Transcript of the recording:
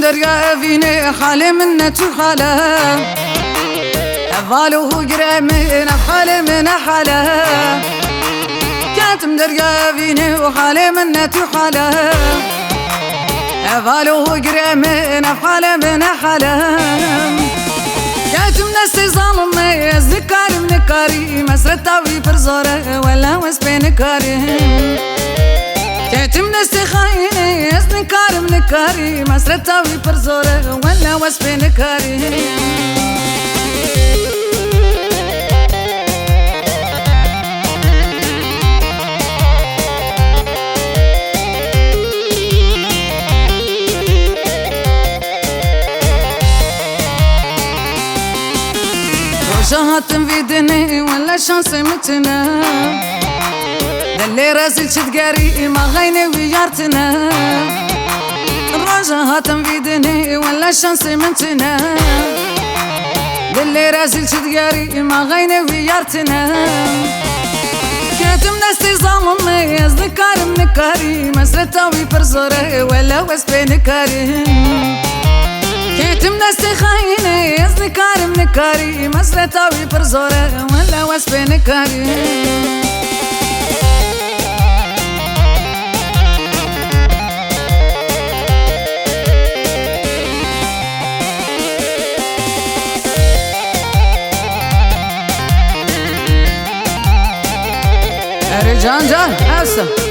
دريا فيني حالي منة وحالة أفاله قرامين أفحالي من حالة كاتم دريا فيني وحالي منة وحالة أفاله قرامين أفحالي من حالة كاتم نسي ظالمي الذكار من كاري مسرتاوي فرزورة ولا وسبين كاري كاتم نسي خايني اسنكار من كاري مسرتاوي فرزورة ولا وسبين كاري شهات في دني ولا شانس متنا للي راسل شتقاري ما غيني ويارتنا رجهات في دني ولا شانس متنا للي راسل شتقاري ما غيني ويارتنا كاتم نستي ظالمي ذكار من كاري مسرتاوي فرزورة ولا وسبين كاري كاتم نستي خايني ذكار من كاري مسرتاوي فرزورة ولا وسبين كاري رجال جان أوسع